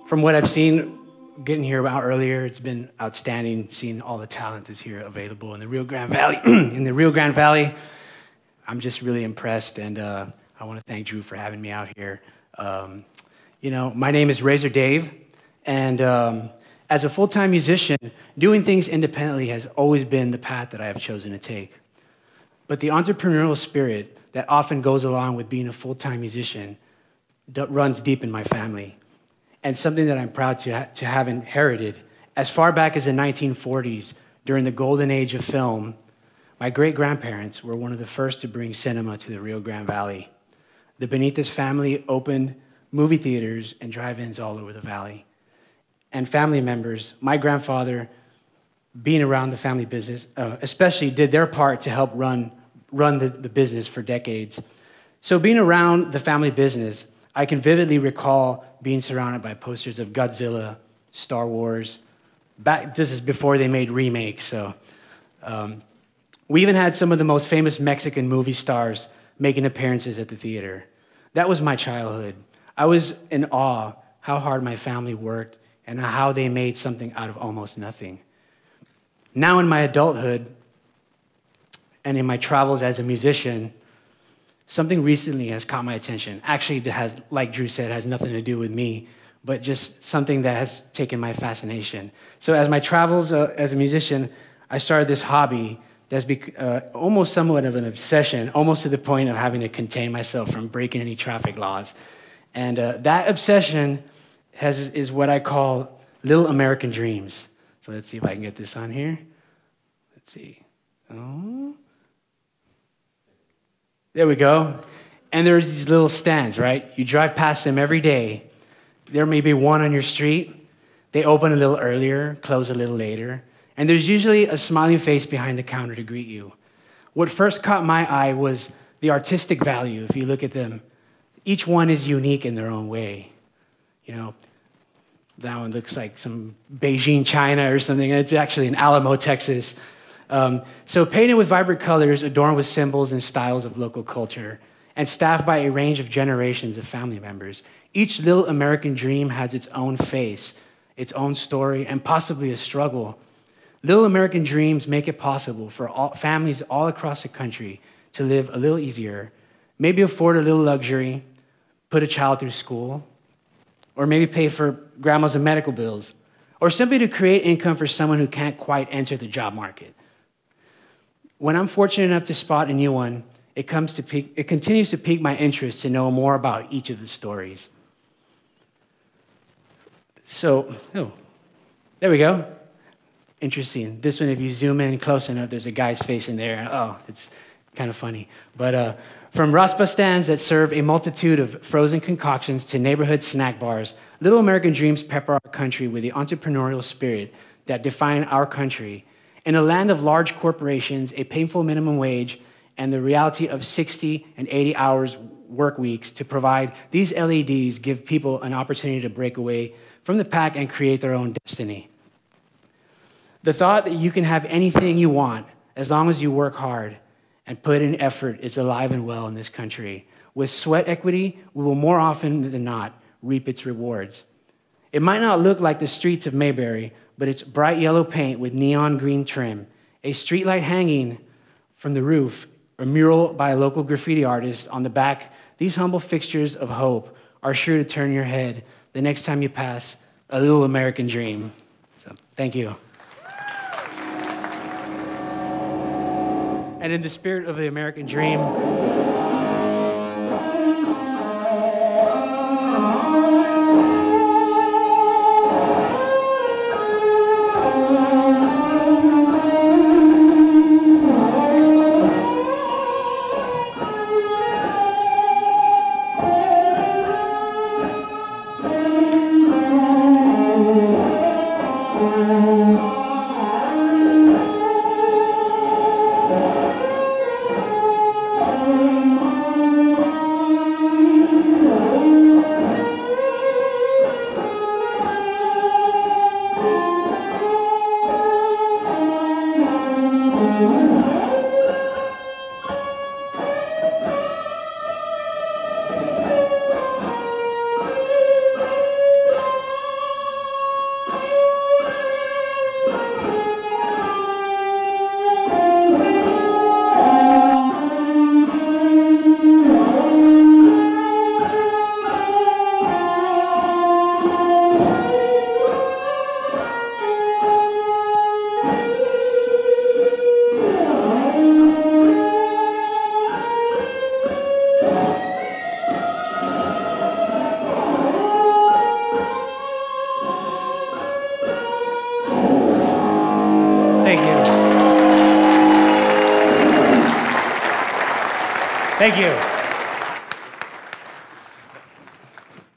From what I've seen, getting here about earlier, it's been outstanding seeing all the talent that's here available in the Rio Grande Valley. In the Rio Grande Valley, I'm just really impressed, and I want to thank Drew for having me out here. My name is RazorDave, and as a full-time musician, doing things independently has always been the path that I have chosen to take. But the entrepreneurial spirit that often goes along with being a full-time musician runs deep in my family, and something that I'm proud to have inherited. As far back as the 1940s, during the golden age of film, my great-grandparents were one of the first to bring cinema to the Rio Grande Valley. The Benitez family opened movie theaters and drive-ins all over the valley. And family members, my grandfather, being around the family business, especially did their part to help run the business for decades. So being around the family business, I can vividly recall being surrounded by posters of Godzilla, Star Wars. This is before they made remakes, so. We even had some of the most famous Mexican movie stars making appearances at the theater. That was my childhood. I was in awe how hard my family worked and how they made something out of almost nothing. Now in my adulthood and in my travels as a musician, something recently has caught my attention. Actually, it has, like Drew said, has nothing to do with me, but just something that has taken my fascination. So as my travels as a musician, I started this hobby that's almost somewhat of an obsession, almost to the point of having to contain myself from breaking any traffic laws. And that obsession is what I call Little American Dreams. So let's see if I can get this on here. Let's see. Oh. There we go. And there's these little stands, right? You drive past them every day. There may be one on your street. They open a little earlier, close a little later. And there's usually a smiling face behind the counter to greet you. What first caught my eye was the artistic value. If you look at them, each one is unique in their own way. You know, that one looks like some Beijing, China or something. It's actually in Alamo, Texas. So painted with vibrant colors, adorned with symbols and styles of local culture, and staffed by a range of generations of family members. Each little American dream has its own face, its own story, and possibly a struggle. Little American dreams make it possible for families all across the country to live a little easier, maybe afford a little luxury, put a child through school, or maybe pay for grandma's and medical bills, or simply to create income for someone who can't quite enter the job market. When I'm fortunate enough to spot a new one, it continues to pique my interest to know more about each of the stories. So, there we go. Interesting. This one, if you zoom in close enough, there's a guy's face in there. Oh, it's kind of funny. But from raspa stands that serve a multitude of frozen concoctions to neighborhood snack bars, Little American Dreams pepper our country with the entrepreneurial spirit that define our country. In a land of large corporations, a painful minimum wage, and the reality of 60 and 80 hours work weeks to provide, these LEDs give people an opportunity to break away from the pack and create their own destiny. The thought that you can have anything you want as long as you work hard and put in effort is alive and well in this country. With sweat equity, we will more often than not reap its rewards. It might not look like the streets of Mayberry, but it's bright yellow paint with neon green trim, a streetlight hanging from the roof, a mural by a local graffiti artist on the back. These humble fixtures of hope are sure to turn your head the next time you pass a little American dream. So, thank you. And in the spirit of the American dream, Thank you.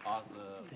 Awesome.